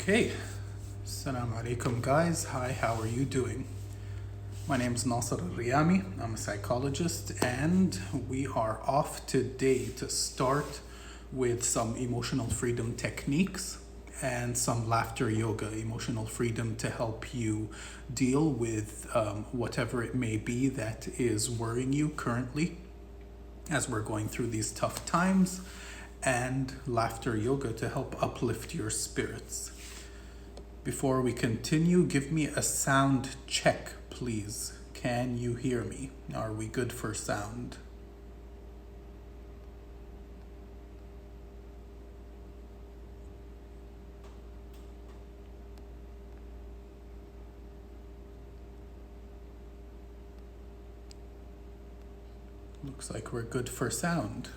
Okay, Assalamu alaikum guys. Hi, how are you doing? My name is Nasser Al-Riyami. I'm a psychologist and we are off today to start with some emotional freedom techniques and some laughter yoga, emotional freedom to help you deal with whatever it may be that is worrying you currently as we're going through these tough times, and laughter yoga to help uplift your spirits. Before we continue, give me a sound check, please. Can you hear me? Are we good for sound? Looks like we're good for sound.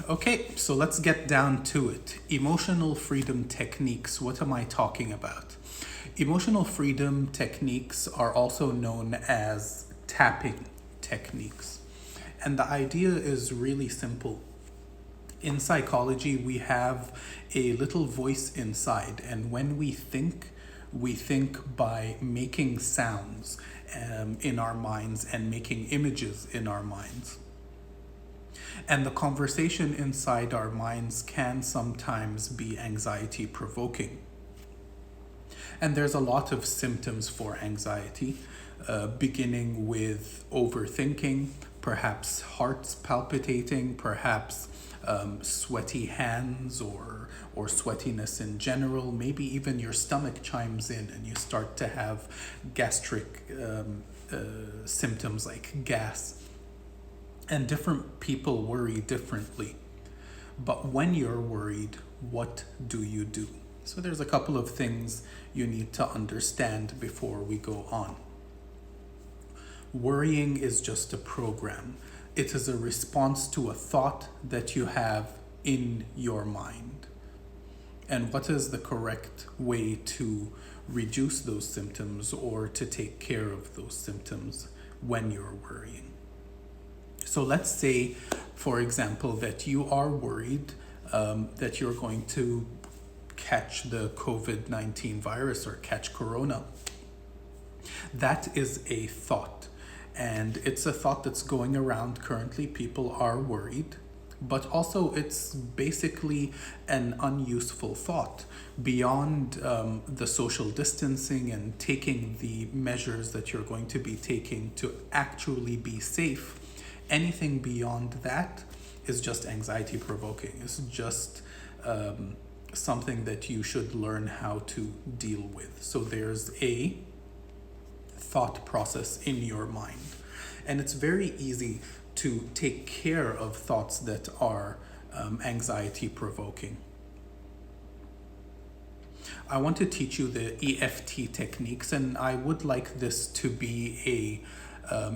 Okay, so let's get down to it. Emotional freedom techniques. What am I talking about? Emotional freedom techniques are also known as tapping techniques. And the idea is really simple. In psychology, we have a little voice inside, and when we think by making sounds in our minds and making images in our minds. And the conversation inside our minds can sometimes be anxiety provoking. And there's a lot of symptoms for anxiety, beginning with overthinking, perhaps hearts palpitating, perhaps sweaty hands or sweatiness in general. Maybe even your stomach chimes in and you start to have gastric symptoms like gas. And different people worry differently. But when you're worried, what do you do? So there's a couple of things you need to understand before we go on. Worrying is just a program. It is a response to a thought that you have in your mind. And what is the correct way to reduce those symptoms or to take care of those symptoms when you're worrying? So let's say, for example, that you are worried that you're going to catch the COVID-19 virus or catch corona. That is a thought, and it's a thought that's going around currently. People are worried, but also it's basically an unuseful thought. Beyond the social distancing and taking the measures that you're going to be taking to actually be safe, anything beyond that is just anxiety provoking. It's just something that you should learn how to deal with. So there's a thought process in your mind. And it's very easy to take care of thoughts that are anxiety provoking. I want to teach you the EFT techniques, and I would like this to be a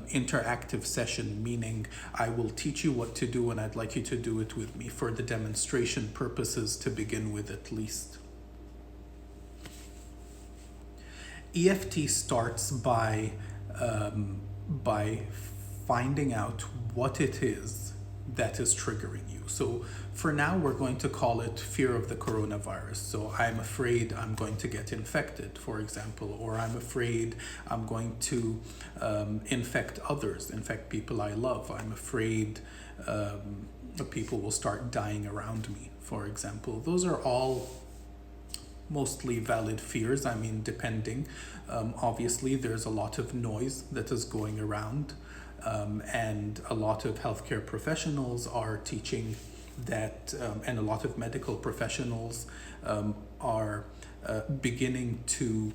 interactive session, meaning I will teach you what to do and I'd like you to do it with me for the demonstration purposes to begin with at least. EFT starts by finding out what it is that is triggering you. So for now, we're going to call it fear of the coronavirus. So I'm afraid I'm going to get infected, for example, or I'm afraid I'm going to infect others, infect people I love. I'm afraid people will start dying around me, for example. Those are all mostly valid fears. I mean, depending. Obviously, there's a lot of noise that is going around. And a lot of healthcare professionals are teaching that, and a lot of medical professionals are beginning to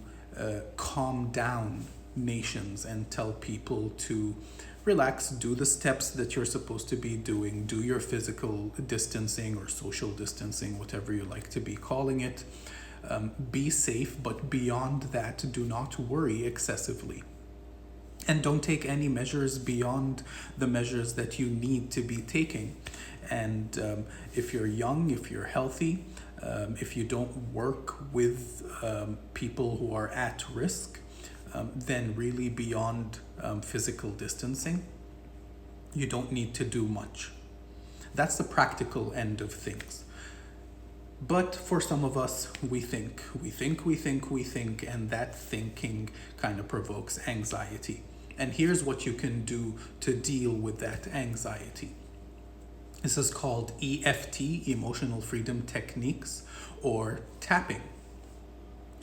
calm down nations and tell people to relax, do the steps that you're supposed to be doing, do your physical distancing or social distancing, whatever you like to be calling it. Be safe, but beyond that, do not worry excessively. And don't take any measures beyond the measures that you need to be taking. And if you're young, if you're healthy, if you don't work with people who are at risk, then really beyond physical distancing, you don't need to do much. That's the practical end of things. But for some of us, we think, and that thinking kind of provokes anxiety. And here's what you can do to deal with that anxiety. This is called EFT, Emotional Freedom Techniques, or tapping.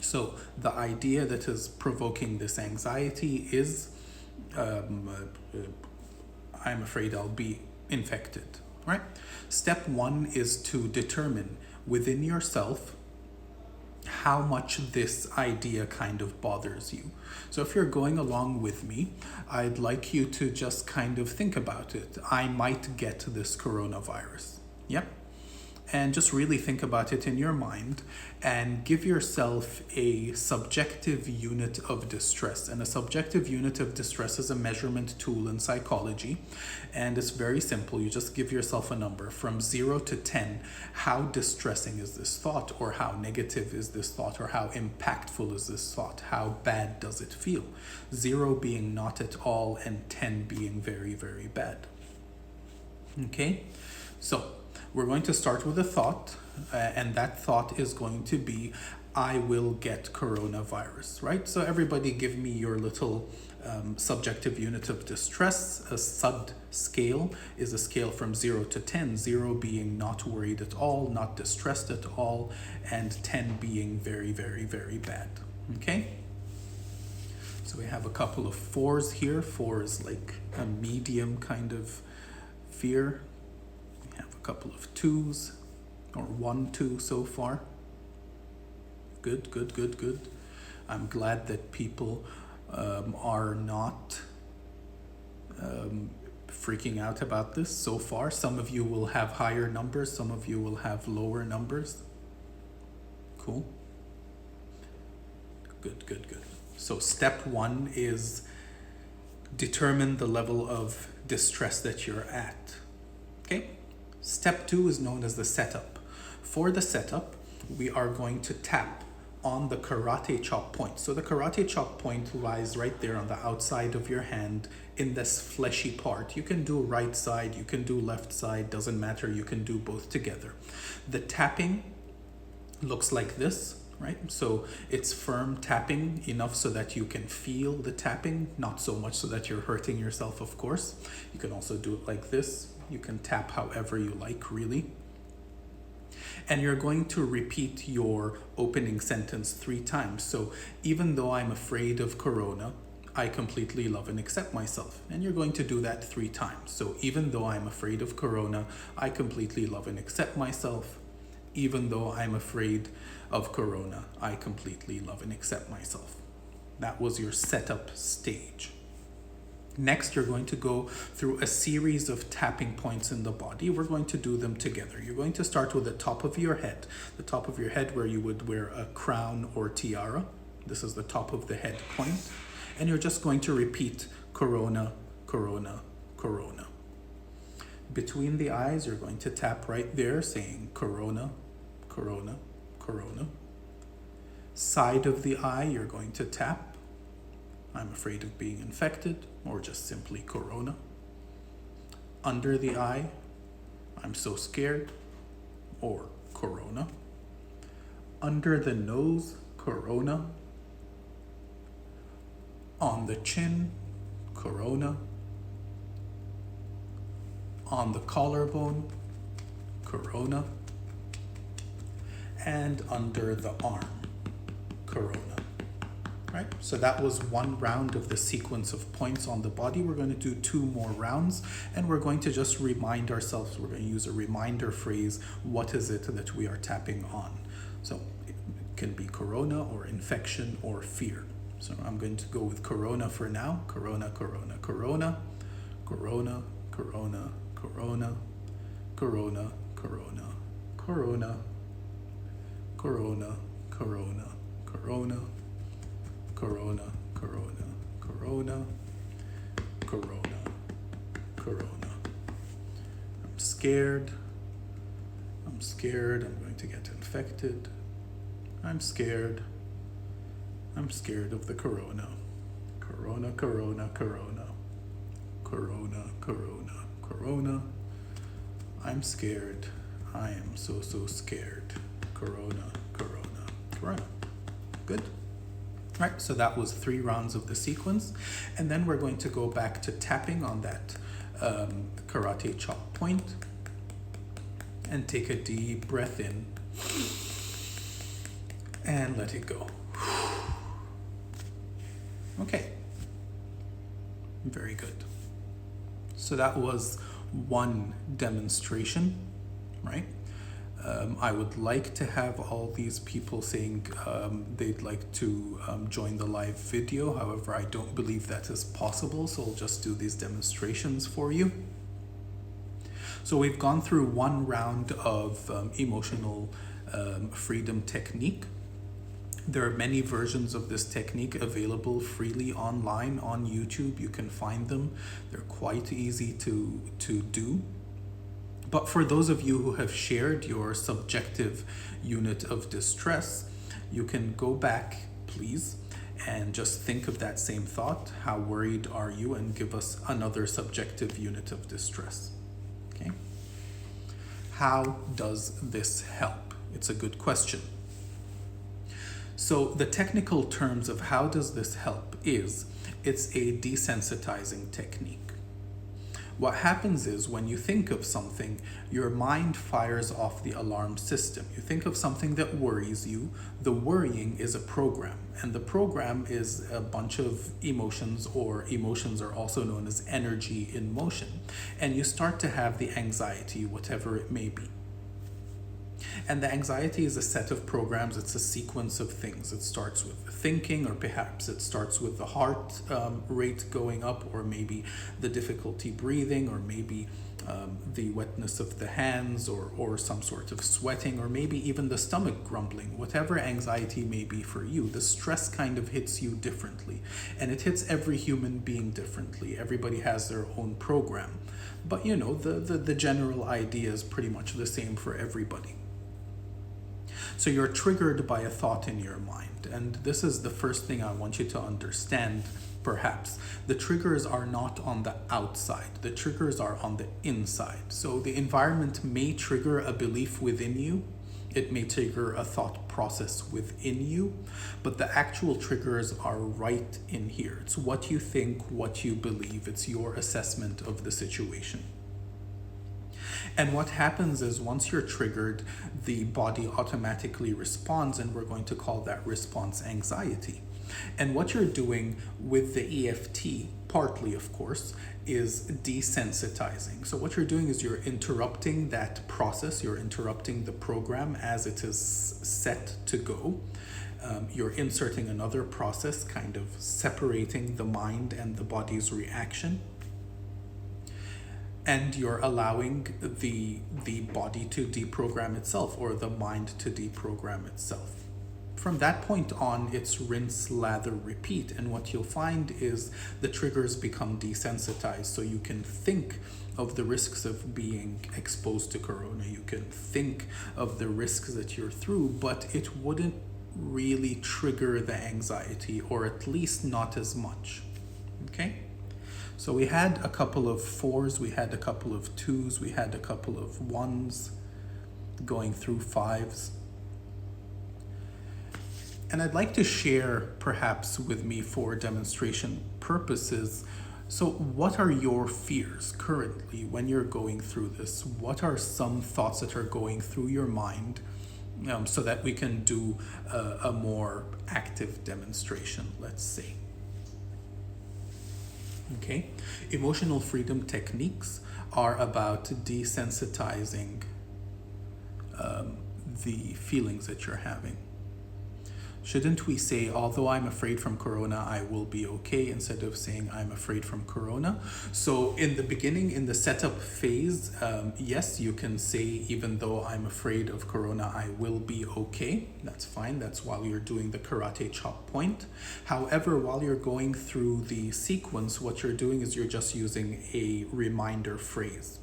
So the idea that is provoking this anxiety is, I'm afraid I'll be infected, right? Step one is to determine within yourself how much this idea kind of bothers you. So if you're going along with me, I'd like you to just kind of think about it. I might get this coronavirus. Yep. And just really think about it in your mind and give yourself a subjective unit of distress. And a subjective unit of distress is a measurement tool in psychology. And it's very simple. You just give yourself a number from 0 to 10. How distressing is this thought? Or how negative is this thought? Or how impactful is this thought? How bad does it feel? 0 being not at all and 10 being very, very bad. Okay? So we're going to start with a thought, and that thought is going to be, I will get coronavirus, right? So everybody give me your little subjective unit of distress. A SUD scale is a scale from 0 to 10, 0 being not worried at all, not distressed at all, and 10 being very, very, very bad, okay? So we have a couple of 4s here. 4 is like a medium kind of fear. Couple of 2s, or 1, 2 so far. Good. I'm glad that people are not freaking out about this so far. Some of you will have higher numbers, some of you will have lower numbers. Cool. Good. So step 1 is determine the level of distress that you're at. Okay? Step 2 is known as the setup. For the setup, we are going to tap on the karate chop point. So the karate chop point lies right there on the outside of your hand in this fleshy part. You can do right side, you can do left side, doesn't matter, you can do both together. The tapping looks like this, right? So it's firm tapping enough so that you can feel the tapping, not so much so that you're hurting yourself, of course. You can also do it like this. You can tap however you like, really. And you're going to repeat your opening sentence 3 times. So even though I'm afraid of corona, I completely love and accept myself. And you're going to do that 3 times. So even though I'm afraid of corona, I completely love and accept myself. Even though I'm afraid of corona, I completely love and accept myself. That was your setup stage. Next, you're going to go through a series of tapping points in the body. We're going to do them together. You're going to start with the top of your head where you would wear a crown or tiara. This is the top of the head point. And you're just going to repeat corona, corona, corona. Between the eyes, you're going to tap right there saying corona, corona, corona. Side of the eye, you're going to tap, I'm afraid of being infected, or just simply corona. Under the eye, I'm so scared, or corona. Under the nose, corona. On the chin, corona. On the collarbone, corona. And under the arm, corona. Right? So that was 1 round of the sequence of points on the body. We're going to do 2 more rounds, and we're going to just remind ourselves, we're going to use a reminder phrase, what is it that we are tapping on? So it can be corona or infection or fear. So I'm going to go with corona for now. Corona, corona, corona, corona, corona, corona, corona, corona, corona, corona, corona, corona, corona, corona, corona, corona, corona. I'm scared. I'm going to get infected. I'm scared of the corona. Corona, corona, corona. Corona, corona, corona. I'm scared. I am so scared. corona, corona, corona. Good. Right, so that was 3 rounds of the sequence. And then we're going to go back to tapping on that karate chop point and take a deep breath in and let it go. Okay, very good. So that was one demonstration, right? I would like to have all these people saying they'd like to join the live video. However, I don't believe that is possible, so I'll just do these demonstrations for you. So we've gone through 1 round of emotional freedom technique. There are many versions of this technique available freely online on YouTube. You can find them. They're quite easy to do. But for those of you who have shared your subjective unit of distress, you can go back, please, and just think of that same thought. How worried are you? And give us another subjective unit of distress. Okay? How does this help? It's a good question. So the technical terms of how does this help is, it's a desensitizing technique. What happens is when you think of something, your mind fires off the alarm system. You think of something that worries you. The worrying is a program, and the program is a bunch of emotions, or emotions are also known as energy in motion. And you start to have the anxiety, whatever it may be. And the anxiety is a set of programs. It's a sequence of things. It starts with thinking, or perhaps it starts with the heart rate going up, or maybe the difficulty breathing, or maybe the wetness of the hands, or some sort of sweating, or maybe even the stomach grumbling. Whatever anxiety may be for you, the stress kind of hits you differently. And it hits every human being differently. Everybody has their own program. But you know, the general idea is pretty much the same for everybody. So you're triggered by a thought in your mind. And this is the first thing I want you to understand, perhaps. The triggers are not on the outside. The triggers are on the inside. So the environment may trigger a belief within you. It may trigger a thought process within you. But the actual triggers are right in here. It's what you think, what you believe. It's your assessment of the situation. And what happens is once you're triggered, the body automatically responds, and we're going to call that response anxiety. And what you're doing with the EFT, partly of course, is desensitizing. So what you're doing is you're interrupting that process, you're interrupting the program as it is set to go. You're inserting another process, kind of separating the mind and the body's reaction. And you're allowing the body to deprogram itself, or the mind to deprogram itself. From that point on, it's rinse, lather, repeat. And what you'll find is the triggers become desensitized. So you can think of the risks of being exposed to corona. You can think of the risks that you're through, but it wouldn't really trigger the anxiety, or at least not as much. Okay? So we had a couple of 4s, we had a couple of 2s, we had a couple of 1s, going through 5s. And I'd like to share, perhaps with me for demonstration purposes, so what are your fears currently when you're going through this? What are some thoughts that are going through your mind, so that we can do a more active demonstration, let's say. Okay, emotional freedom techniques are about desensitizing the feelings that you're having. Shouldn't we say, although I'm afraid from corona, I will be okay, instead of saying I'm afraid from corona? So in the beginning, in the setup phase, yes, you can say, even though I'm afraid of corona, I will be okay. That's fine. That's while you're doing the karate chop point. However, while you're going through the sequence, what you're doing is you're just using a reminder phrase.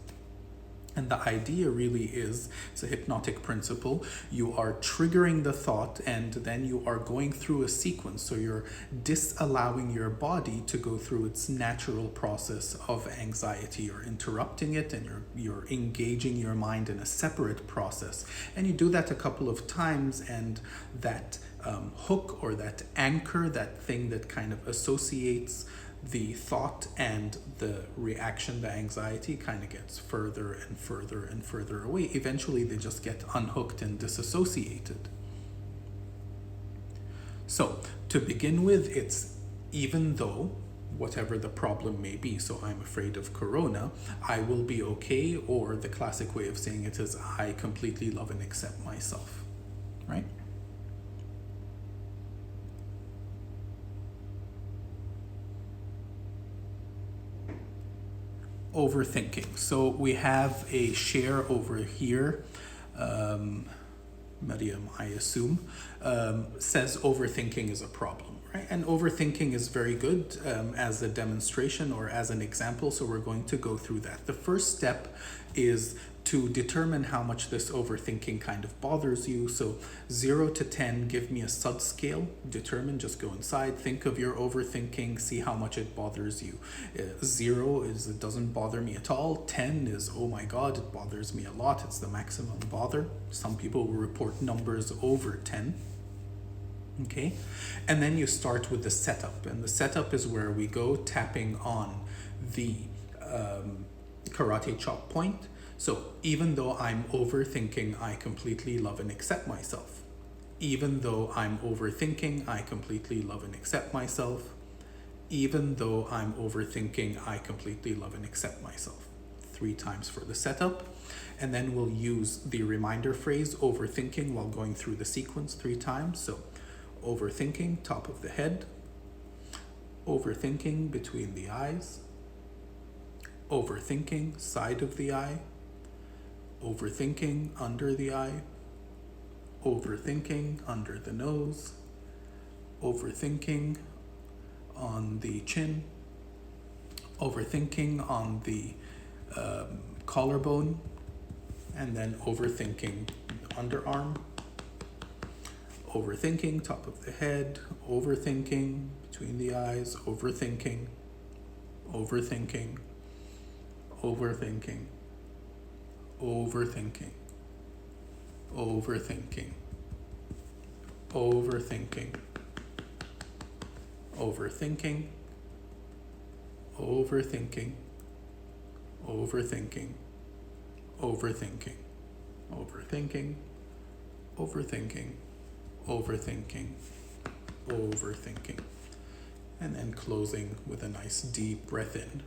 And the idea really is, it's a hypnotic principle. You are triggering the thought and then you are going through a sequence. So you're disallowing your body to go through its natural process of anxiety. You're interrupting it and you're engaging your mind in a separate process. And you do that a couple of times, and that hook or that anchor, that thing that kind of associates the thought and the reaction, the anxiety, kind of gets further and further and further away. Eventually they just get unhooked and disassociated. So to begin with, it's even though whatever the problem may be, so I'm afraid of corona, I will be okay, or the classic way of saying it is I completely love and accept myself, right? Overthinking. So we have a share over here. Mariam, I assume, says overthinking is a problem, right? And overthinking is very good as a demonstration or as an example. So we're going to go through that. The first step is to determine how much this overthinking kind of bothers you. So 0 to 10, give me a SUD scale. Determine, just go inside, think of your overthinking, see how much it bothers you. 0 is it doesn't bother me at all. 10 is, oh my God, it bothers me a lot. It's the maximum bother. Some people will report numbers over 10. Okay, and then you start with the setup. And the setup is where we go tapping on the karate chop point. So even though I'm overthinking, I completely love and accept myself. Even though I'm overthinking, I completely love and accept myself. Even though I'm overthinking, I completely love and accept myself. 3 times for the setup. And then we'll use the reminder phrase, overthinking, while going through the sequence 3 times. So overthinking, top of the head. Overthinking, between the eyes. Overthinking, side of the eye. Overthinking, under the eye. Overthinking, under the nose. Overthinking, on the chin. Overthinking, on the collarbone. And then overthinking, the underarm. Overthinking, top of the head. Overthinking, between the eyes. Overthinking. Overthinking. Overthinking. Overthinking. Overthinking. Overthinking. Overthinking. Overthinking. Overthinking. Overthinking. Overthinking. Overthinking. Overthinking. Overthinking. And then closing with a nice deep breath in.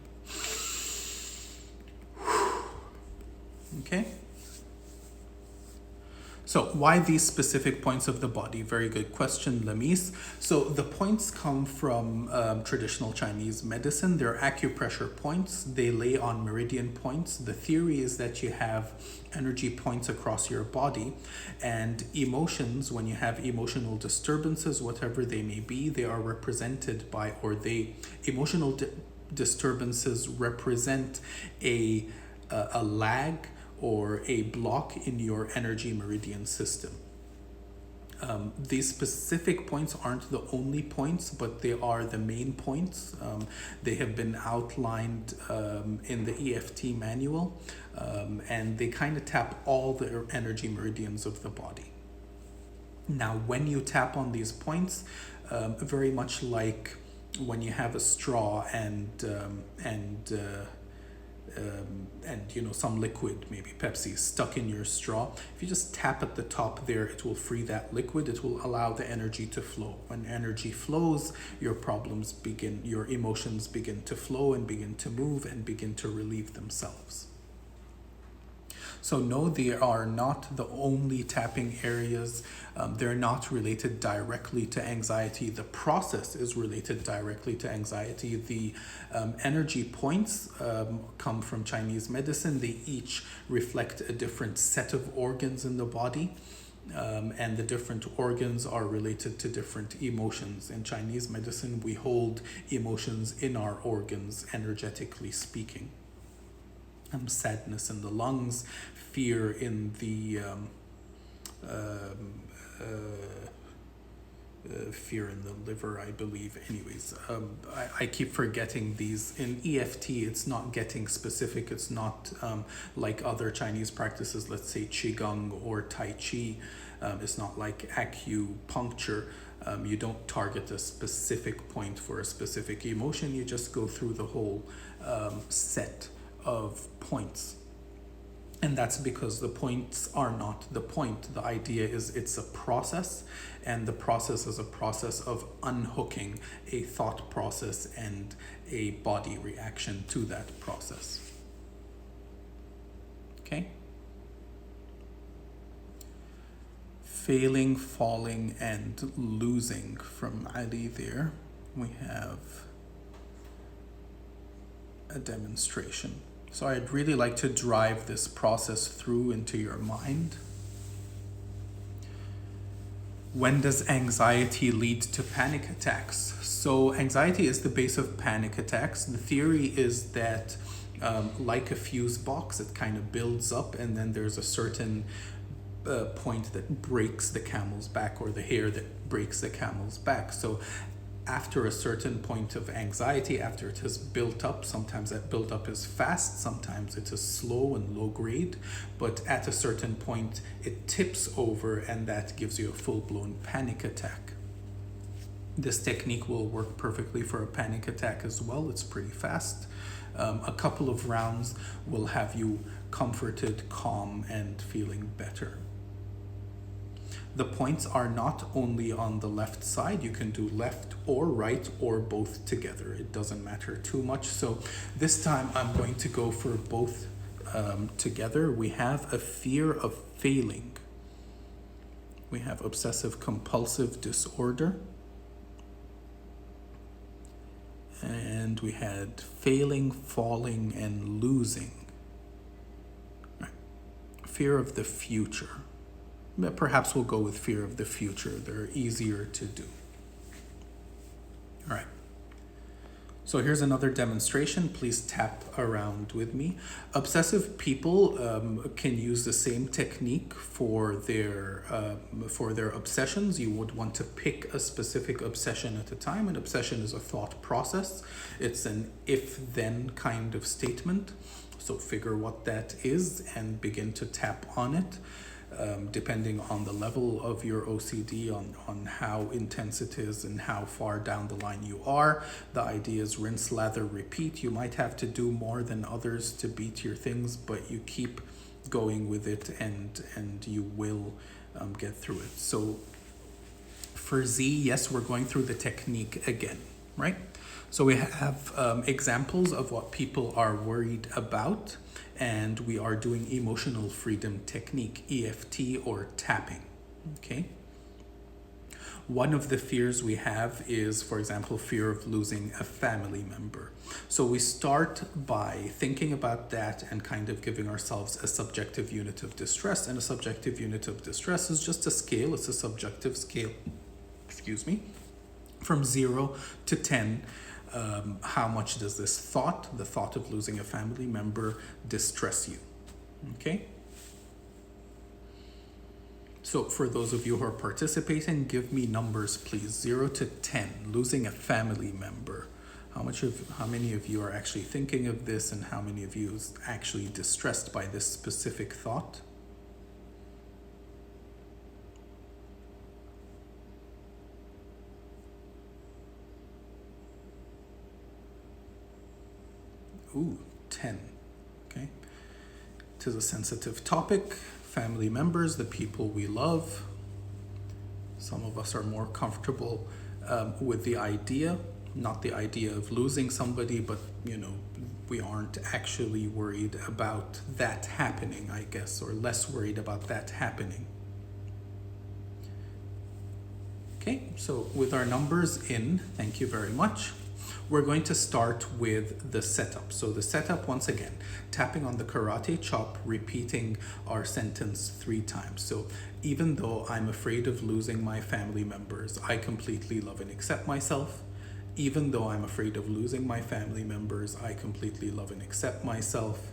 Okay? So why these specific points of the body? Very good question, Lamis. So the points come from traditional Chinese medicine. They're acupressure points. They lay on meridian points. The theory is that you have energy points across your body, and emotions, when you have emotional disturbances, whatever they may be, they are represented by, emotional disturbances represent a lag or a block in your energy meridian system. These specific points aren't the only points, but they are the main points. They have been outlined in the EFT manual, and they kind of tap all the energy meridians of the body. Now, when you tap on these points, very much like when you have a straw and some liquid, maybe Pepsi, stuck in your straw. If you just tap at the top there, it will free that liquid. It will allow the energy to flow. When energy flows, your emotions begin to flow and begin to move and begin to relieve themselves. So no, they are not the only tapping areas. They're not related directly to anxiety. The process is related directly to anxiety. The energy points come from Chinese medicine. They each reflect a different set of organs in the body. And the different organs are related to different emotions. In Chinese medicine, we hold emotions in our organs, energetically speaking. sadness in the lungs, fear in the um, fear in the liver, I believe. Anyways, I keep forgetting these. In EFT, it's not getting specific. It's not like other Chinese practices, let's say Qigong or Tai Chi. It's not like acupuncture. You don't target a specific point for a specific emotion. You just go through the whole set of points. And that's because the points are not the point. The idea is it's a process, and the process is a process of unhooking a thought process and a body reaction to that process. Okay? Failing, falling, and losing from Ali there. We have a demonstration. So I'd really like to drive this process through into your mind. When does anxiety lead to panic attacks? So anxiety is the base of panic attacks. The theory is that like a fuse box, it kind of builds up, and then there's a certain point that breaks the camel's back, or the hair that breaks the camel's back. So after a certain point of anxiety, after it has built up, sometimes that build up is fast, sometimes it is slow and low grade, but at a certain point it tips over, and that gives you a full-blown panic attack. This technique will work perfectly for a panic attack as well. It's pretty fast. A couple of rounds will have you comforted, calm, and feeling better. The points are not only on the left side. You can do left or right or both together. It doesn't matter too much. So this time I'm going to go for both together. We have a fear of failing. We have obsessive compulsive disorder. And we had failing, falling, and losing. Right. Fear of the future. Perhaps we'll go with fear of the future. They're easier to do. All right. So here's another demonstration. Please tap around with me. Obsessive people can use the same technique for their obsessions. You would want to pick a specific obsession at a time. An obsession is a thought process. It's an if-then kind of statement. So figure what that is and begin to tap on it. Depending on the level of your OCD, on how intense it is and how far down the line you are. The idea is rinse, lather, repeat. You might have to do more than others to beat your things, but you keep going with it, and you will get through it. So for Z, yes, we're going through the technique again, right? So we have examples of what people are worried about, and we are doing emotional freedom technique, EFT or tapping, okay? One of the fears we have is, for example, fear of losing a family member. So we start by thinking about that and kind of giving ourselves a subjective unit of distress, and a subjective unit of distress is just a scale. It's a subjective scale, from 0 to 10. How much does this the thought of losing a family member, distress you? Okay? So for those of you who are participating, give me numbers, please. 0 to 10, losing a family member. How many of you are actually thinking of this, and how many of you is actually distressed by this specific thought? Ooh, 10, okay? It is a sensitive topic. Family members, the people we love. Some of us are more comfortable with the idea, not the idea of losing somebody, but, we aren't actually worried about that happening, I guess, or less worried about that happening. Okay, so with our numbers in, thank you very much. We're going to start with the setup. So the setup, once again, tapping on the karate chop, repeating our sentence 3 times. So even though I'm afraid of losing my family members, I completely love and accept myself. Even though I'm afraid of losing my family members, I completely love and accept myself.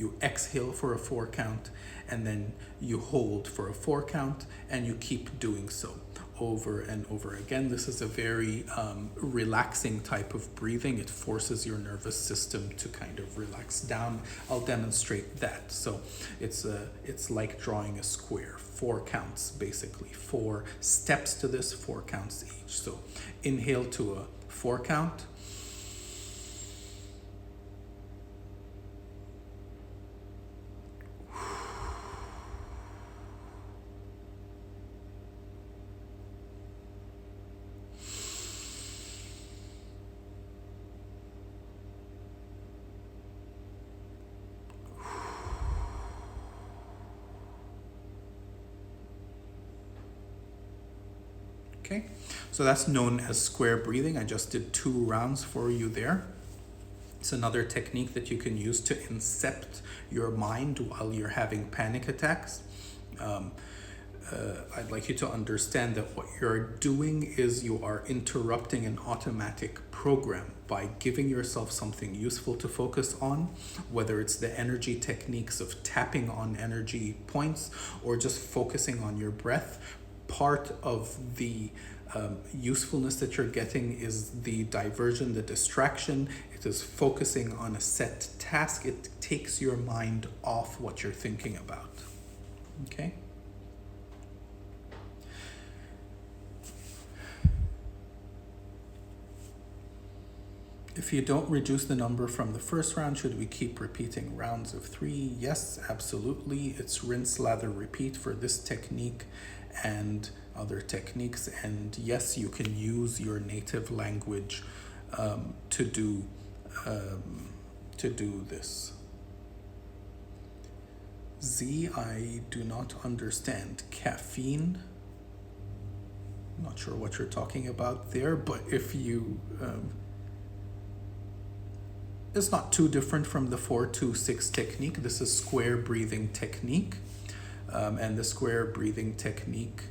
you exhale for a 4 count, and then you hold for a 4 count, and you keep doing so over and over again. This is a very relaxing type of breathing. It forces your nervous system to kind of relax down. I'll demonstrate that. So it's like drawing a square. 4 counts, basically. 4 steps to this, 4 counts each. So inhale to a 4 count. Okay, so that's known as square breathing. I just did 2 rounds for you there. It's another technique that you can use to incept your mind while you're having panic attacks. I'd like you to understand that what you're doing is you are interrupting an automatic program by giving yourself something useful to focus on, whether it's the energy techniques of tapping on energy points or just focusing on your breath. Part of the usefulness that you're getting is the diversion, the distraction. It is focusing on a set task. It takes your mind off what you're thinking about. Okay? If you don't reduce the number from the first round, should we keep repeating rounds of 3? Yes, absolutely. It's rinse, lather, repeat for this technique and other techniques. And yes, you can use your native language to do this. Z, I do not understand. Caffeine. Not sure what you're talking about there, but if you it's not too different from the 4-2-6 technique. This is square breathing technique. And the square breathing technique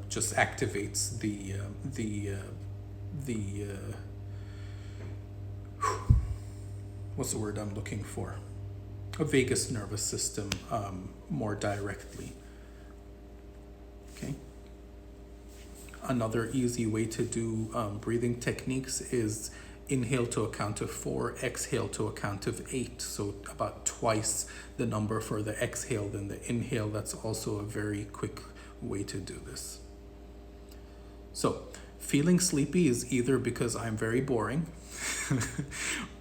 just activates the what's the word I'm looking for? A vagus nervous system more directly. Okay. Another easy way to do breathing techniques is inhale to a count of 4, exhale to a count of 8. So about twice the number for the exhale than the inhale. That's also a very quick way to do this. So feeling sleepy is either because I'm very boring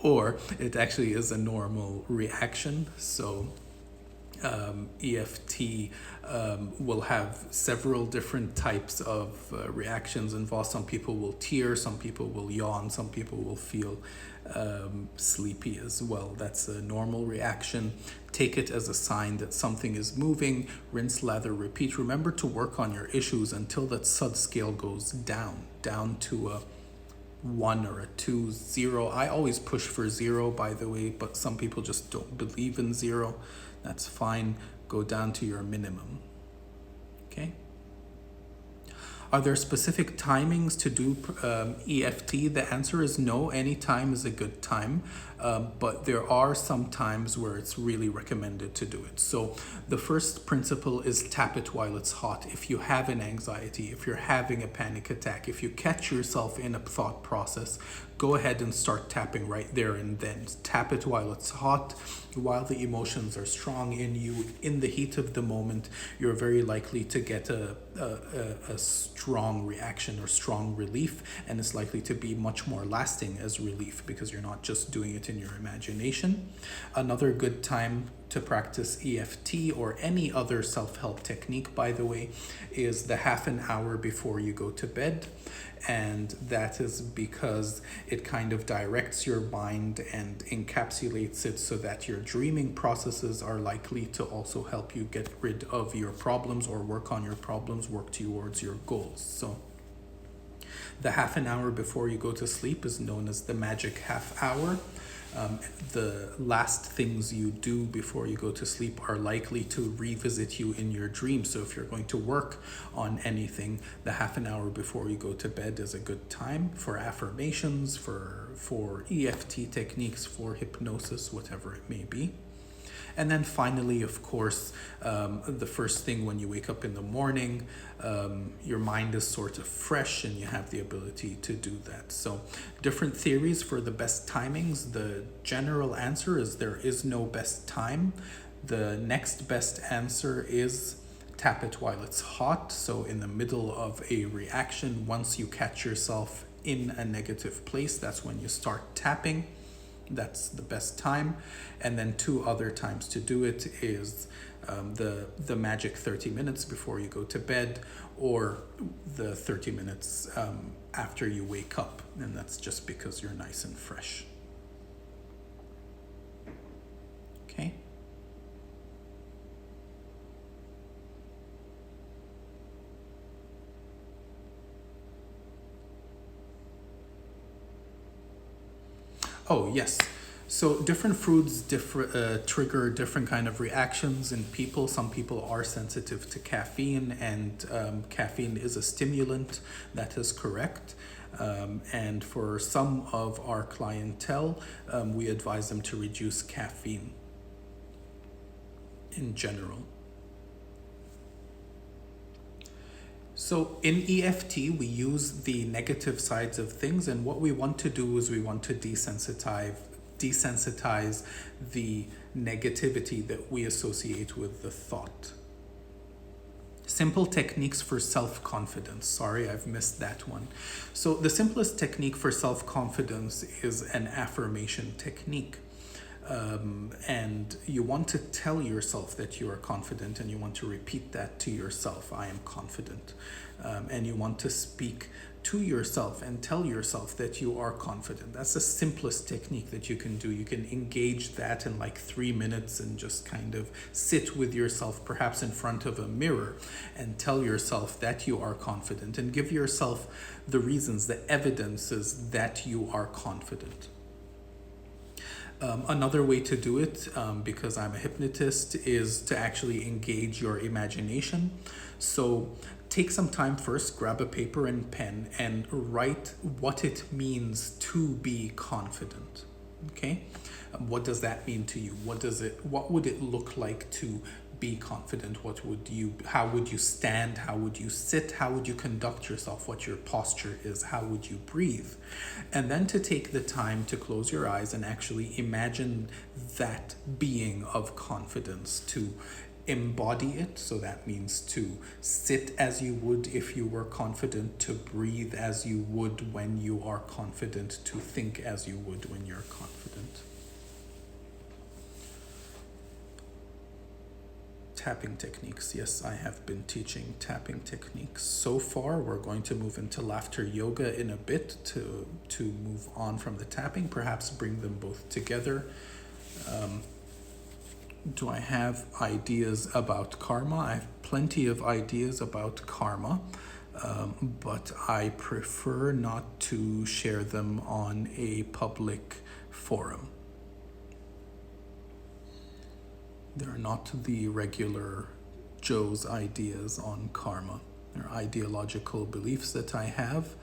or it actually is a normal reaction. So EFT will have several different types of reactions involved. Some people will tear, some people will yawn, some people will feel sleepy as well. That's a normal reaction. Take it as a sign that something is moving. Rinse, lather, repeat. Remember to work on your issues until that SUD scale goes down to a 1 or a 2, 0. I always push for 0, by the way, but some people just don't believe in 0. That's fine. Go down to your minimum. Okay? Are there specific timings to do EFT? The answer is no. Any time is a good time, but there are some times where it's really recommended to do it. So the first principle is tap it while it's hot. If you have an anxiety, if you're having a panic attack, if you catch yourself in a thought process, go ahead and start tapping right there and then. Tap it while it's hot, while the emotions are strong in you. In the heat of the moment, you're very likely to get a strong reaction or strong relief, and it's likely to be much more lasting as relief because you're not just doing it in your imagination. Another good time to practice EFT or any other self-help technique, by the way, is the half an hour before you go to bed. And that is because it kind of directs your mind and encapsulates it so that your dreaming processes are likely to also help you get rid of your problems or work on your problems, work towards your goals. So The half an hour before you go to sleep is known as the magic half hour. The last things you do before you go to sleep are likely to revisit you in your dreams. So if you're going to work on anything, the half an hour before you go to bed is a good time for affirmations, for EFT techniques, for hypnosis, whatever it may be. And then finally, of course, the first thing when you wake up in the morning, your mind is sort of fresh and you have the ability to do that. So different theories for the best timings. The general answer is there is no best time. The next best answer is tap it while it's hot. So in the middle of a reaction, once you catch yourself in a negative place, that's when you start tapping. That's the best time. And then 2 other times to do it is the magic 30 minutes before you go to bed, or the 30 minutes after you wake up. And that's just because you're nice and fresh. Okay. Oh, yes. So different foods trigger different kind of reactions in people. Some people are sensitive to caffeine, and caffeine is a stimulant. That is correct. And for some of our clientele, we advise them to reduce caffeine in general. So in EFT, we use the negative sides of things, and what we want to do is we want to desensitize the negativity that we associate with the thought. Simple techniques for self-confidence. Sorry, I've missed that one. So the simplest technique for self-confidence is an affirmation technique. And you want to tell yourself that you are confident, and you want to repeat that to yourself. I am confident. And you want to speak to yourself and tell yourself that you are confident. That's the simplest technique that you can do. You can engage that in like 3 minutes and just kind of sit with yourself, perhaps in front of a mirror, and tell yourself that you are confident, and give yourself the reasons, the evidences that you are confident. Another way to do it, because I'm a hypnotist, is to actually engage your imagination. So take some time first, grab a paper and pen, and write what it means to be confident. Okay? What does that mean to you? What would it look like to be confident? How would you stand? How would you sit? How would you conduct yourself? What your posture is? How would you breathe? And then to take the time to close your eyes and actually imagine that being of confidence, to embody it. So that means to sit as you would if you were confident, to breathe as you would when you are confident, to think as you would when you're confident. Tapping techniques. Yes, I have been teaching tapping techniques so far. We're going to move into laughter yoga in a bit to move on from the tapping, perhaps bring them both together. Do I have ideas about karma? I have plenty of ideas about karma, but I prefer not to share them on a public forum. They're not the regular Joe's ideas on karma. They're ideological beliefs that I have,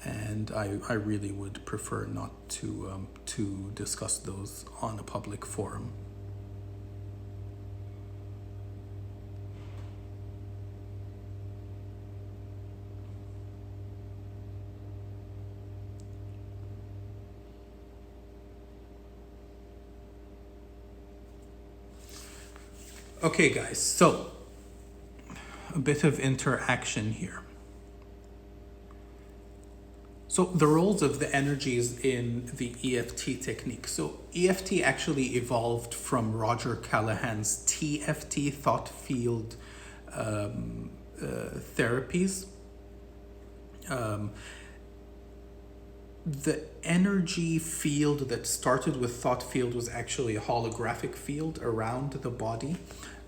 and I really would prefer not to discuss those on a public forum. Okay, guys, so a bit of interaction here. So the roles of the energies in the EFT technique. So EFT actually evolved from Roger Callahan's TFT, thought field therapies. The energy field that started with thought field was actually a holographic field around the body.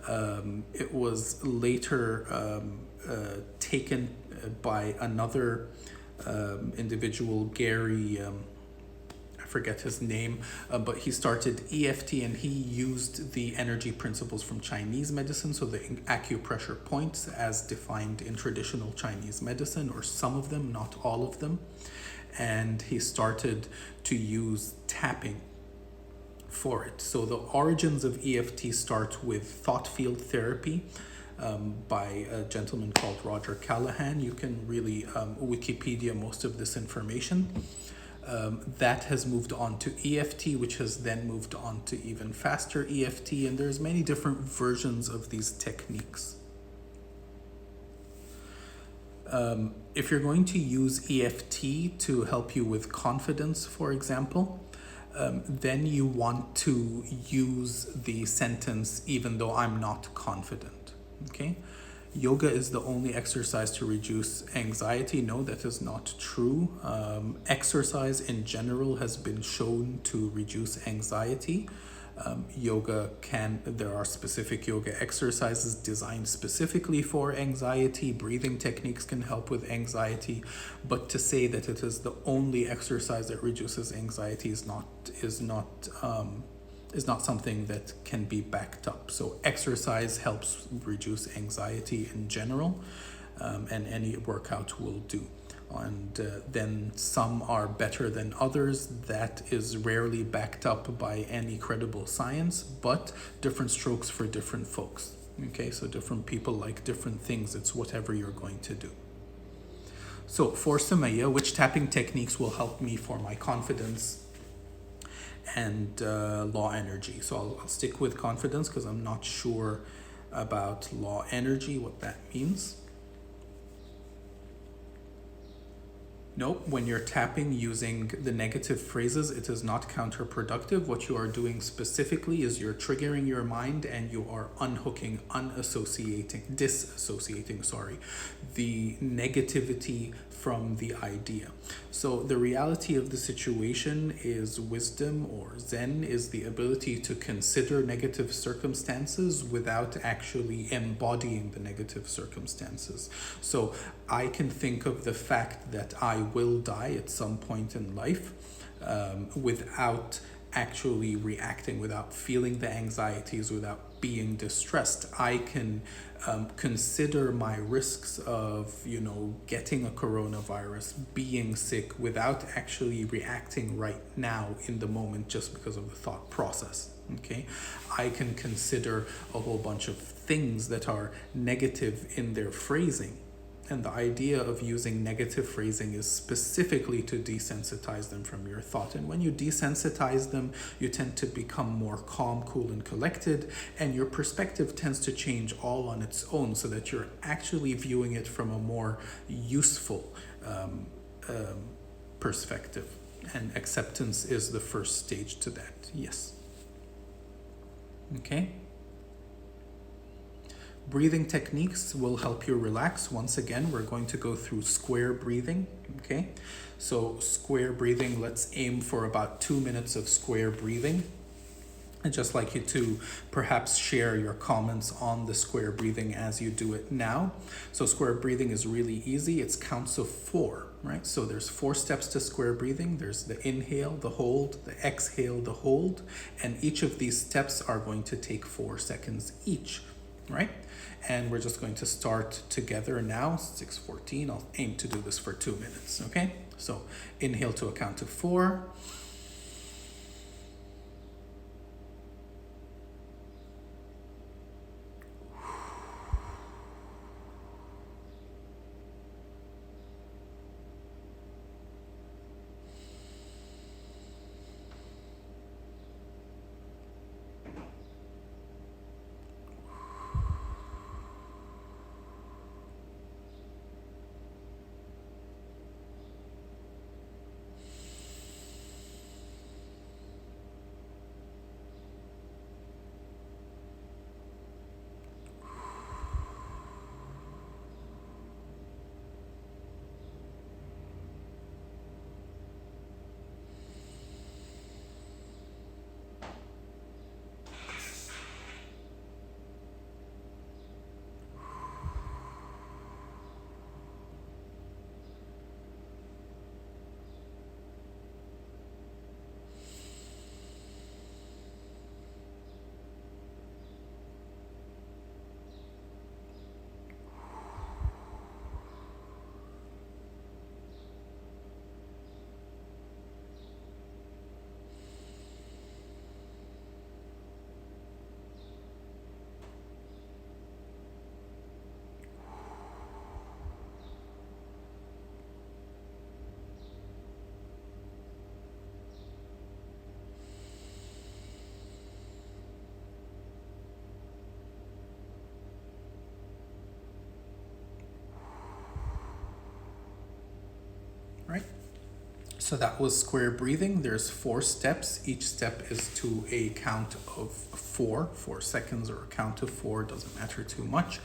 It was later taken by another individual, Gary, I forget his name, but he started EFT, and he used the energy principles from Chinese medicine, so the acupressure points as defined in traditional Chinese medicine, or some of them, not all of them. And he started to use tapping for it. So the origins of EFT start with thought field therapy by a gentleman called Roger Callahan. You can really Wikipedia most of this information. That has moved on to EFT, which has then moved on to even faster EFT, and there's many different versions of these techniques. If you're going to use EFT to help you with confidence, for example, then you want to use the sentence, even though I'm not confident, okay? Yoga is the only exercise to reduce anxiety. No, that is not true. Exercise in general has been shown to reduce anxiety. There are specific yoga exercises designed specifically for anxiety. Breathing techniques can help with anxiety, but to say that it is the only exercise that reduces anxiety is not something that can be backed up. So exercise helps reduce anxiety in general, and any workout will do. And then some are better than others. That is rarely backed up by any credible science, but different strokes for different folks. Okay, so different people like different things. It's whatever you're going to do. So for Sumaya, which tapping techniques will help me for my confidence and law energy? So I'll stick with confidence because I'm not sure about law energy, what that means. Nope, when you're tapping using the negative phrases, it is not counterproductive. What you are doing specifically is you're triggering your mind and you are disassociating the negativity from the idea. So the reality of the situation is wisdom, or Zen is the ability to consider negative circumstances without actually embodying the negative circumstances. So I can think of the fact that I will die at some point in life without actually reacting, without feeling the anxieties, without being distressed. I can consider my risks of, getting a coronavirus, being sick, without actually reacting right now in the moment just because of the thought process. Okay, I can consider a whole bunch of things that are negative in their phrasing. And the idea of using negative phrasing is specifically to desensitize them from your thought. And when you desensitize them, you tend to become more calm, cool, and collected. And your perspective tends to change all on its own, so that you're actually viewing it from a more useful perspective. And acceptance is the first stage to that. Yes. Okay. Breathing techniques will help you relax. Once again, we're going to go through square breathing. Okay, so square breathing, let's aim for about 2 minutes of square breathing. I'd just like you to perhaps share your comments on the square breathing as you do it now. So square breathing is really easy. It's counts of 4, right? So there's 4 steps to square breathing. There's the inhale, the hold, the exhale, the hold, and each of these steps are going to take 4 seconds each, right? And we're just going to start together now, 6:14. I'll aim to do this for 2 minutes, okay? So inhale to a count of 4. So that was square breathing. There's 4 steps. Each step is to a count of 4 seconds, or a count of 4, doesn't matter too much.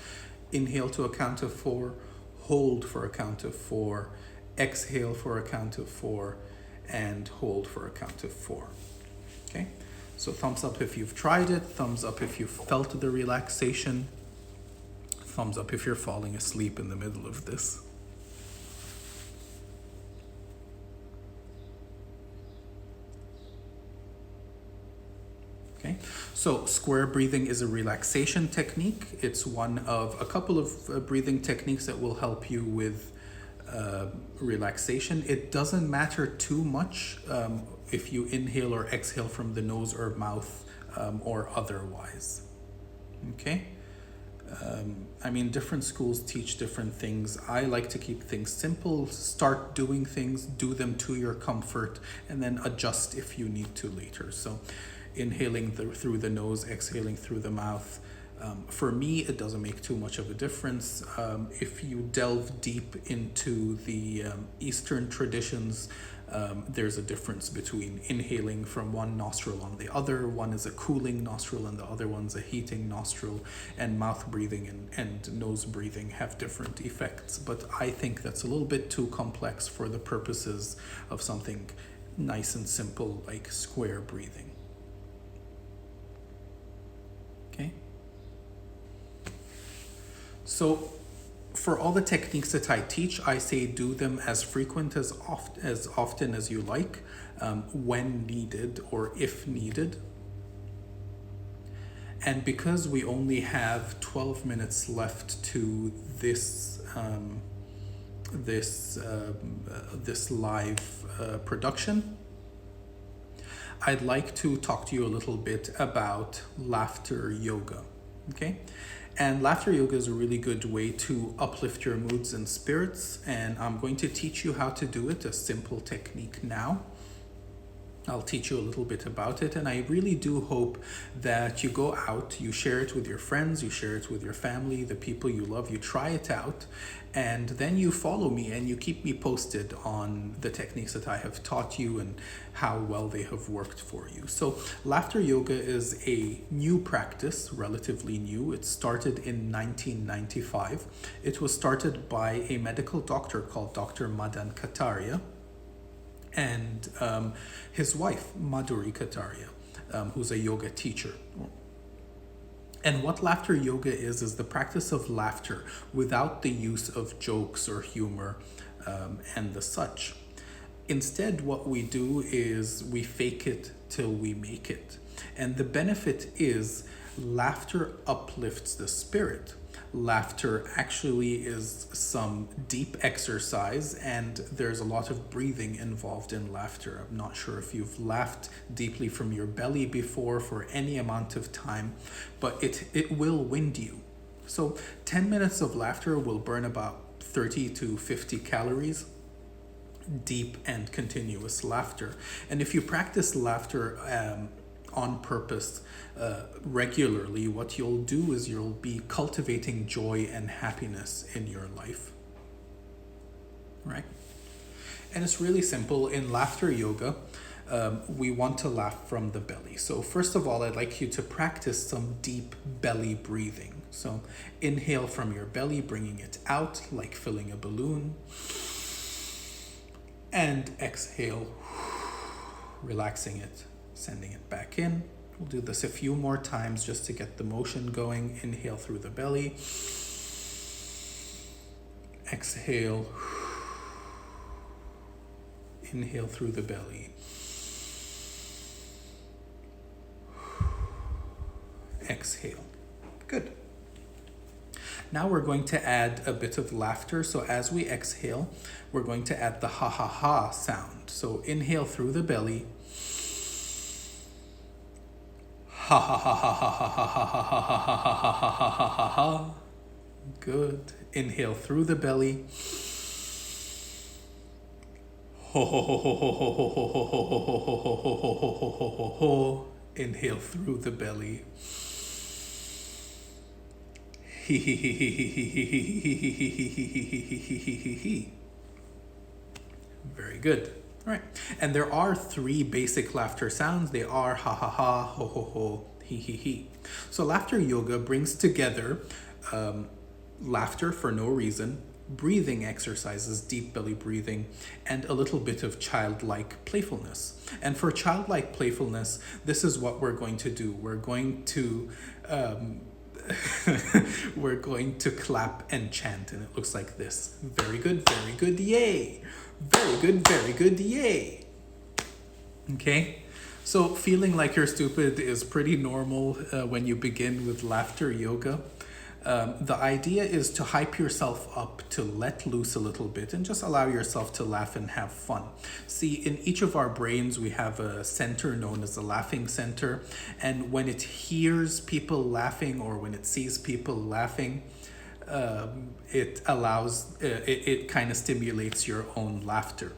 Inhale to a count of 4, hold for a count of 4, exhale for a count of 4, and hold for a count of 4. Okay, so thumbs up if you've tried it, thumbs up if you felt the relaxation, thumbs up if you're falling asleep in the middle of this. Okay, so square breathing is a relaxation technique. It's one of a couple of breathing techniques that will help you with relaxation. It doesn't matter too much if you inhale or exhale from the nose or mouth or otherwise. Okay, I mean, different schools teach different things. I like to keep things simple. Start doing things, do them to your comfort, and then adjust if you need to later. So inhaling through the nose, exhaling through the mouth. For me, it doesn't make too much of a difference. If you delve deep into the Eastern traditions, there's a difference between inhaling from one nostril on the other. One is a cooling nostril and the other one's a heating nostril, and mouth breathing and nose breathing have different effects. But I think that's a little bit too complex for the purposes of something nice and simple like square breathing. Okay. So for all the techniques that I teach, I say do them as frequent as often as you like, when needed or if needed. And because we only have 12 minutes left to this live production, I'd like to talk to you a little bit about laughter yoga. Okay, and laughter yoga is a really good way to uplift your moods and spirits, and I'm going to teach you how to do it, a simple technique now. I'll teach you a little bit about it, and I really do hope that you go out, you share it with your friends, you share it with your family, the people you love, you try it out, and then you follow me and you keep me posted on the techniques that I have taught you and how well they have worked for you. So laughter yoga is a new practice, relatively new. It started in 1995. It was started by a medical doctor called Dr. Madan Kataria, and his wife, Madhuri Kataria, who's a yoga teacher. And what laughter yoga is the practice of laughter without the use of jokes or humor and the such. Instead, what we do is we fake it till we make it. And the benefit is laughter uplifts the spirit. Laughter actually is some deep exercise, and there's a lot of breathing involved in laughter. I'm not sure if you've laughed deeply from your belly before for any amount of time, but it will wind you. So 10 minutes of laughter will burn about 30 to 50 calories. Deep and continuous laughter. And if you practice laughter on purpose regularly, what you'll do is you'll be cultivating joy and happiness in your life, right? And it's really simple. In laughter yoga, we want to laugh from the belly. So first of all, I'd like you to practice some deep belly breathing. So inhale from your belly, bringing it out like filling a balloon, and exhale, relaxing it, sending it back in. We'll do this a few more times just to get the motion going. Inhale through the belly. Exhale. Inhale through the belly. Exhale. Good. Now we're going to add a bit of laughter. So as we exhale, we're going to add the ha ha ha sound. So inhale through the belly. Ha ha ha ha ha ha ha ha ha ha ha ha ha ha ha ha. Good. Inhale through the belly. Ho ho ho ho ho ho ho ho ho ho ho ho ho ho ho. Inhale through the belly. He he he he he he he he he he he he he he he he. Very good. Right. And there are three basic laughter sounds. They are ha ha ha, ho ho ho, he he he. So laughter yoga brings together laughter for no reason, breathing exercises, deep belly breathing, and a little bit of childlike playfulness. And for childlike playfulness, this is what we're going to do. We're going to we're going to clap and chant, and it looks like this. Very good, yay. Very good, yay. Okay, so feeling like you're stupid is pretty normal when you begin with laughter yoga. The idea is to hype yourself up, to let loose a little bit, and just allow yourself to laugh and have fun. See, in each of our brains, we have a center known as the laughing center. And when it hears people laughing, or when it sees people laughing, it allows, it kind of stimulates your own laughter.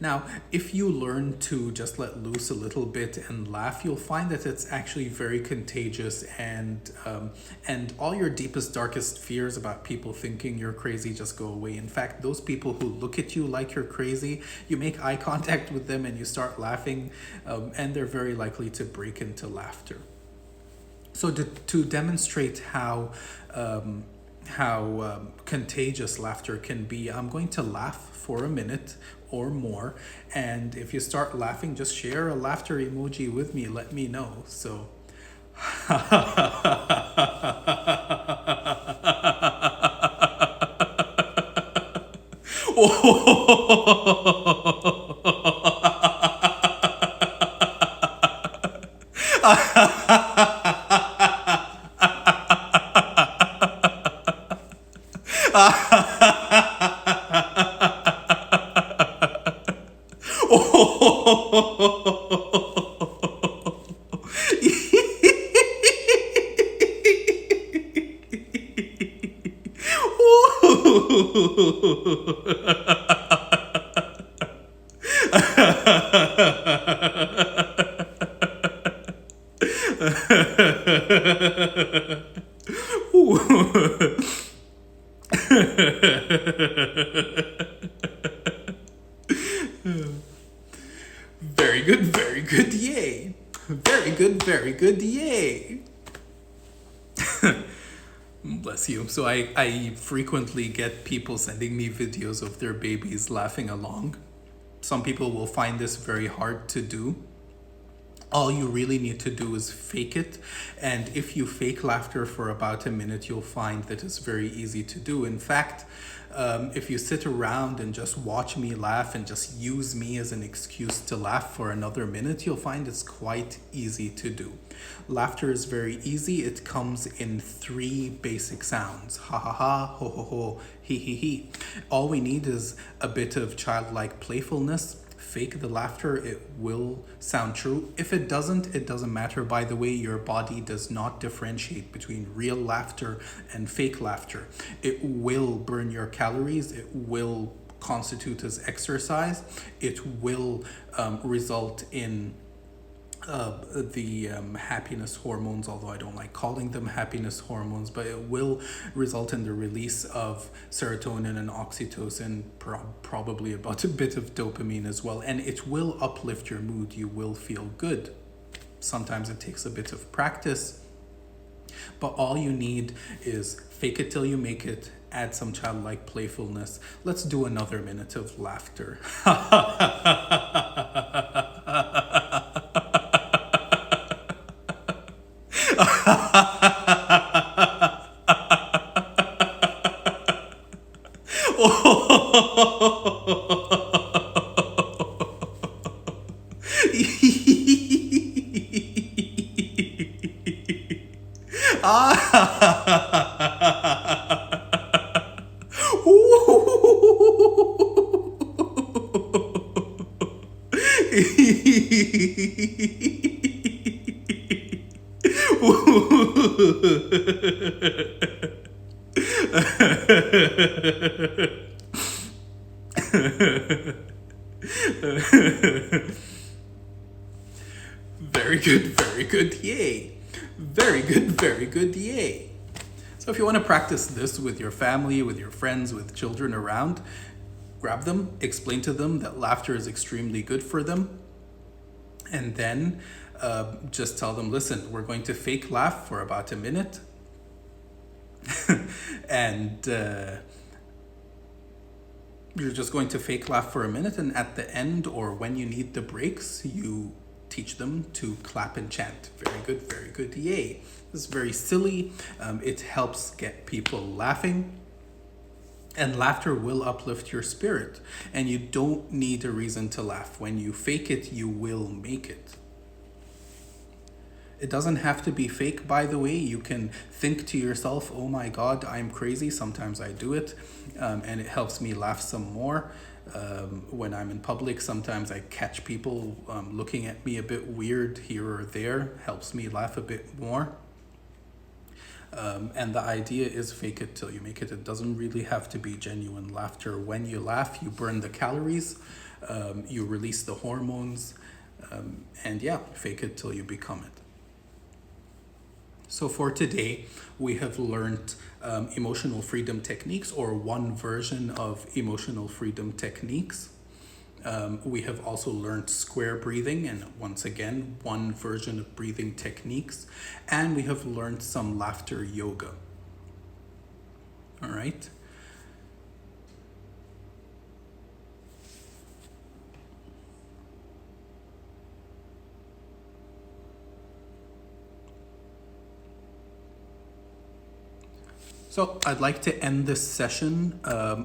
Now, if you learn to just let loose a little bit and laugh, you'll find that it's actually very contagious, and all your deepest, darkest fears about people thinking you're crazy just go away. In fact, those people who look at you like you're crazy, you make eye contact with them and you start laughing, and they're very likely to break into laughter. So to demonstrate how contagious laughter can be, I'm going to laugh for a minute or more, and if you start laughing, just share a laughter emoji with me. Let me know. So very good, yay. Very good, yay. Bless you. So I frequently get people sending me videos of their babies laughing along. Some people will find this very hard to do. All you really need to do is fake it. And if you fake laughter for about a minute, you'll find that it's very easy to do. In fact, if you sit around and just watch me laugh and just use me as an excuse to laugh for another minute, you'll find it's quite easy to do. Laughter is very easy. It comes in three basic sounds: ha ha ha, ho ho ho, he he he. All we need is a bit of childlike playfulness. Fake the laughter, it will sound true. If it doesn't, it doesn't matter. By the way, your body does not differentiate between real laughter and fake laughter. It will burn your calories. It will constitute as exercise. It will result in the happiness hormones, although I don't like calling them happiness hormones, but it will result in the release of serotonin and oxytocin, probably about a bit of dopamine as well, and it will uplift your mood. You will feel good. Sometimes it takes a bit of practice, but all you need is fake it till you make it, add some childlike playfulness. Let's do another minute of laughter. Very good, yay. Very good, yay. So if you want to practice this with your family, with your friends, with children around, grab them, explain to them that laughter is extremely good for them, and then just tell them, listen, we're going to fake laugh for about a minute. And you're just going to fake laugh for a minute, and at the end or when you need the breaks, you teach them to clap and chant. Very good, yay. This is very silly. It helps get people laughing. And laughter will uplift your spirit. And you don't need a reason to laugh. When you fake it, you will make it. It doesn't have to be fake, by the way. You can think to yourself, oh my God, I'm crazy. Sometimes I do it. And it helps me laugh some more. When I'm in public, sometimes I catch people looking at me a bit weird here or there. Helps me laugh a bit more. And the idea is fake it till you make it. It doesn't really have to be genuine laughter. When you laugh, you burn the calories, you release the hormones, and yeah, fake it till you become it. So for today, we have learned emotional freedom techniques, or one version of emotional freedom techniques. We have also learned square breathing, and once again, one version of breathing techniques. And we have learned some laughter yoga. All right. So I'd like to end this session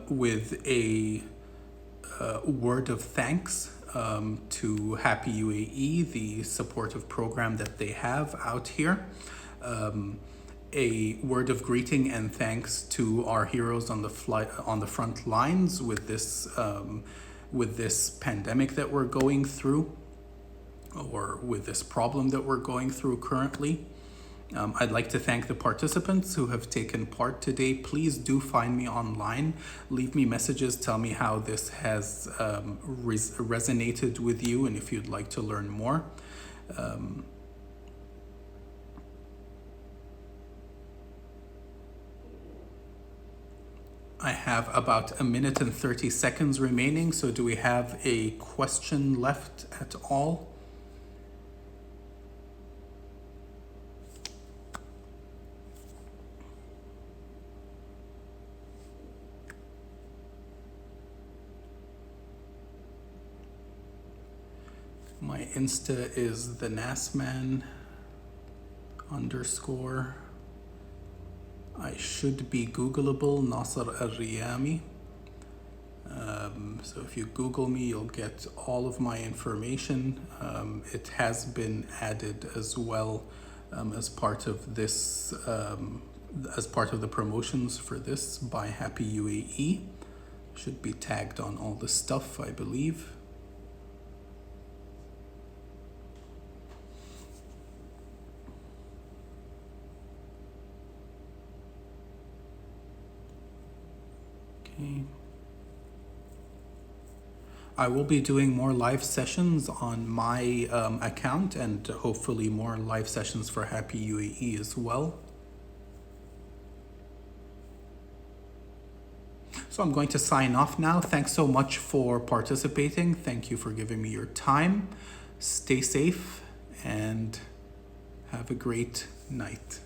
with a word of thanks to Happy UAE, the supportive program that they have out here. A word of greeting and thanks to our heroes on the front lines with this pandemic that we're going through, or with this problem that we're going through currently. I'd like to thank the participants who have taken part today. Please do find me online. Leave me messages. Tell me how this has resonated with you, and if you'd like to learn more. I have about 1 minute and 30 seconds remaining. So do we have a question left at all? My Insta is the Nasman _ I should be Googleable, Nasser Al-Riyami. So if you Google me, you'll get all of my information. It has been added as well as part of this, as part of the promotions for this by Happy UAE. Should be tagged on all the stuff, I believe. Okay. I will be doing more live sessions on my account, and hopefully more live sessions for Happy UAE as well. So I'm going to sign off now. Thanks so much for participating. Thank you for giving me your time. Stay safe and have a great night.